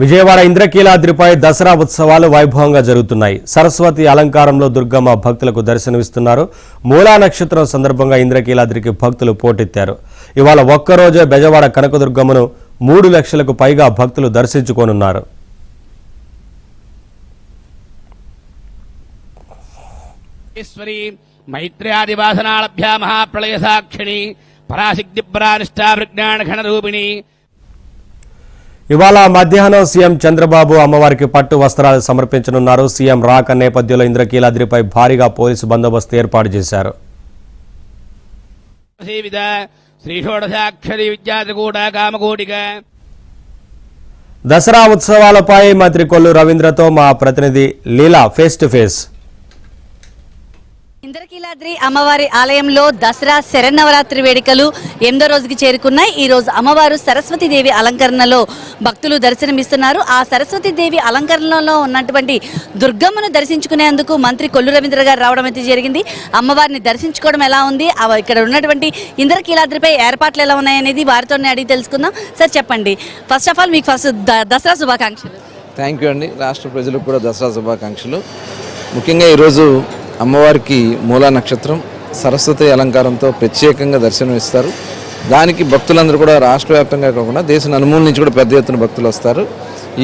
విజయవాడ ఇంద్రకీలాద్రిపై దసరా ఉత్సవాలు వైభవంగా జరుగుతున్నాయి. సరస్వతి అలంకారంలో దుర్గమ్మ భక్తులకు దర్శనమిస్తున్నారు. మూలా నక్షత్రం సందర్భంగా ఇంద్రకీలాద్రికి భక్తులు పోటెత్తారు. ఇవాళ ఒక్కరోజే బెజవాడ కనకదుర్గమ్మను 3 లక్షలకు పైగా భక్తులు దర్శించుకోనున్నారు. మైత్ర్యాదివాసనాలభ్యా మహాప్రళయ సాక్షిణి పరాశక్తి పరానిష్టా విజ్ఞాన ఘనరూపిణి. ఇవాళ మధ్యాహ్నం సీఎం చంద్రబాబు అమ్మవారికి పట్టు వస్త్రాలు సమర్పించనున్నారు. సీఎం రాక నేపథ్యంలో ఇంద్రకీలాద్రిపై భారీగా పోలీసు బందోబస్తు ఏర్పాటు చేశారు. దసరా ఉత్సవాలపై మంత్రి కొల్లు రవీంద్రతో మా ప్రతినిధి లీలా ఫేస్ టు ఫేస్. ఇంద్రకీలాద్రి అమ్మవారి ఆలయంలో దసరా శరన్నవరాత్రి వేడుకలు 8వ రోజుకి చేరుకున్నాయి. ఈ రోజు అమ్మవారు సరస్వతీదేవి అలంకరణలో భక్తులు దర్శనమిస్తున్నారు. ఆ సరస్వతీదేవి అలంకరణలో ఉన్నటువంటి దుర్గమ్మను దర్శించుకునేందుకు మంత్రి కొల్లు రవీంద్ర గారు రావడం అయితే జరిగింది. అమ్మవారిని దర్శించుకోవడం ఎలా ఉంది, ఇక్కడ ఉన్నటువంటి ఇంద్రకీలాద్రిపై ఏర్పాట్లు ఎలా ఉన్నాయనేది వారితోనే అడిగి తెలుసుకుందాం. సార్ చెప్పండి, ఫస్ట్ ఆఫ్ ఆల్ మీకు దసరా శుభాకాంక్షలు. థ్యాంక్ యూ అండి. రాష్ట్ర ప్రజలకు కూడా దసరా శుభాకాంక్షలు. ముఖ్యంగా ఈరోజు అమ్మవారికి మూలా నక్షత్రం సరస్వతి అలంకారంతో ప్రత్యేకంగా దర్శనం ఇస్తారు. దానికి భక్తులందరూ కూడా రాష్ట్ర వ్యాప్తంగా కాకుండా దేశ నలుమూల నుంచి కూడా పెద్ద ఎత్తున భక్తులు వస్తారు.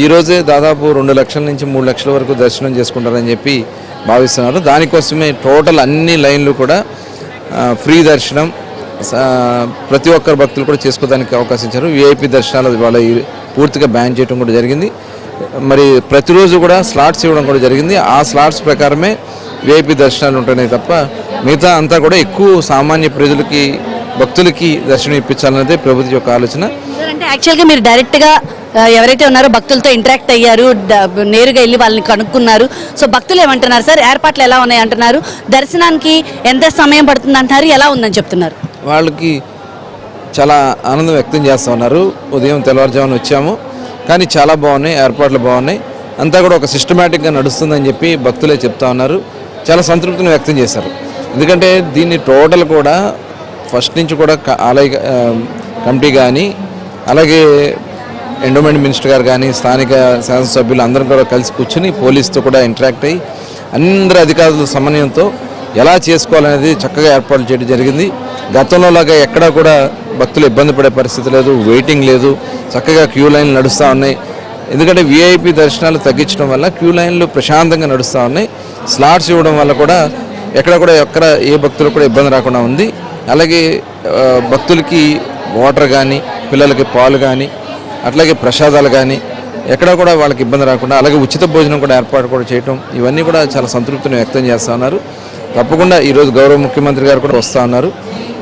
ఈరోజే దాదాపు 2 లక్షల నుంచి 3 లక్షల వరకు దర్శనం చేసుకుంటారని చెప్పి భావిస్తున్నారు. దానికోసమే టోటల్ అన్ని లైన్లు కూడా ఫ్రీ దర్శనం ప్రతి ఒక్కరు భక్తులు కూడా చేసుకోవడానికి అవకాశం ఇచ్చారు. విఐపి దర్శనాలు వాళ్ళ పూర్తిగా బ్యాన్ చేయడం కూడా జరిగింది. మరి ప్రతిరోజు కూడా స్లాట్స్ ఇవ్వడం కూడా జరిగింది. ఆ స్లాట్స్ ప్రకారమే విఐపి దర్శనాలు ఉంటున్నాయి తప్ప మిగతా అంతా కూడా ఎక్కువ సామాన్య ప్రజలకి భక్తులకి దర్శనం ఇప్పించాలనేది ప్రభుత్వం యొక్క ఆలోచన. అంటే యాక్చువల్గా మీరు డైరెక్ట్గా ఎవరైతే ఉన్నారో భక్తులతో ఇంటరాక్ట్ అయ్యారు, నేరుగా వెళ్ళి వాళ్ళని కనుక్కున్నారు. సో భక్తులు ఏమంటున్నారు సార్, ఏర్పాట్లు ఎలా ఉన్నాయి అంటున్నారు, దర్శనానికి ఎంత సమయం పడుతుంది అంటున్నారు, ఎలా ఉందని చెప్తున్నారు? వాళ్ళకి చాలా ఆనందం వ్యక్తం చేస్తూ ఉన్నారు. ఉదయం తెల్లవారుజామున వచ్చాము, కానీ చాలా బాగున్నాయి, ఏర్పాట్లు బాగున్నాయి, అంతా కూడా ఒక సిస్టమేటిక్గా నడుస్తుందని చెప్పి భక్తులే చెప్తా ఉన్నారు. చాలా సంతృప్తిని వ్యక్తం చేశారు. ఎందుకంటే దీన్ని టోటల్ కూడా ఫస్ట్ నుంచి కూడా ఆలయ కమిటీ కానీ అలాగే ఎండోమెంట్ మినిస్టర్ గారు కానీ స్థానిక శాసనసభ్యులు అందరం కూడా కలిసి కూర్చుని పోలీసుతో కూడా ఇంటరాక్ట్ అయ్యి అందరి అధికారుల సమన్వయంతో ఎలా చేసుకోవాలనేది చక్కగా ఏర్పాట్లు చేయడం జరిగింది. గతంలోలాగా ఎక్కడా కూడా భక్తులు ఇబ్బంది పడే పరిస్థితి లేదు, వెయిటింగ్ లేదు, చక్కగా క్యూ లైన్లు నడుస్తూ ఉన్నాయి. ఎందుకంటే విఐపి దర్శనాలు తగ్గించడం వల్ల క్యూ లైన్లు ప్రశాంతంగా నడుస్తూ ఉన్నాయి. స్లాట్స్ ఇవ్వడం వల్ల కూడా ఎక్కడ ఏ భక్తులకు కూడా ఇబ్బంది రాకుండా ఉంది. అలాగే భక్తులకి వాటర్ కానీ పిల్లలకి పాలు కానీ అట్లాగే ప్రసాదాలు కానీ ఎక్కడ కూడా వాళ్ళకి ఇబ్బంది రాకుండా అలాగే ఉచిత భోజనం కూడా ఏర్పాటు కూడా చేయటం, ఇవన్నీ కూడా చాలా సంతృప్తిని వ్యక్తం చేస్తూ ఉన్నారు. తప్పకుండా ఈరోజు గౌరవ ముఖ్యమంత్రి గారు కూడా వస్తూ ఉన్నారు.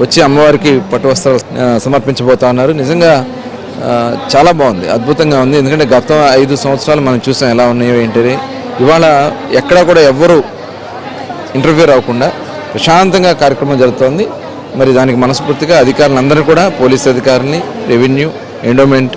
వచ్చి అమ్మవారికి పట్టు వస్త్రాలు సమర్పించబోతా ఉన్నారు. నిజంగా చాలా బాగుంది, అద్భుతంగా ఉంది. ఎందుకంటే గత 5 సంవత్సరాలు మనం చూసాం ఎలా ఉన్నాయో ఏంటి. ఇవాళ ఎక్కడా కూడా ఎవ్వరూ ఇంటర్ఫియర్ అవ్వకుండా ప్రశాంతంగా కార్యక్రమం జరుగుతోంది. మరి దానికి మనస్ఫూర్తిగా అధికారులందరూ కూడా పోలీస్ అధికారులని, రెవెన్యూ, ఎండోమెంట్,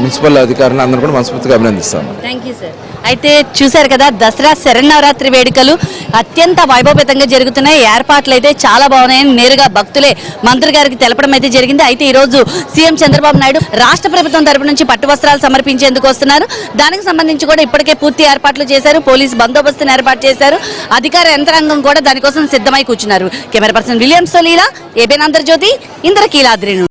మున్సిపల్ అధికారులను అందరూ కూడా మనస్ఫూర్తిగా అభినందిస్తాను. Thank you sir. అయితే చూశారు కదా, దసరా శరన్నవరాత్రి వేడుకలు అత్యంత వైభవపేతంగా జరుగుతున్నాయి. ఏర్పాట్లు అయితే చాలా బాగున్నాయని నేరుగా భక్తులే మంత్రి గారికి తెలపడం అయితే జరిగింది. అయితే ఈరోజు సీఎం చంద్రబాబు నాయుడు రాష్ట్ర ప్రభుత్వం తరపు నుంచి పట్టు వస్త్రాలు సమర్పించేందుకు వస్తున్నారు. దానికి సంబంధించి కూడా ఇప్పటికే పూర్తి ఏర్పాట్లు చేశారు. పోలీసు బందోబస్తును ఏర్పాటు చేశారు. అధికార యంత్రాంగం కూడా దానికోసం సిద్ధమై కూర్చున్నారు. కెమెరా పర్సన్ విలియమ్స్ తో లీలా, ఏబిఎన్ ఆంధ్రజ్యోతి, ఇంద్రకీలాద్రి.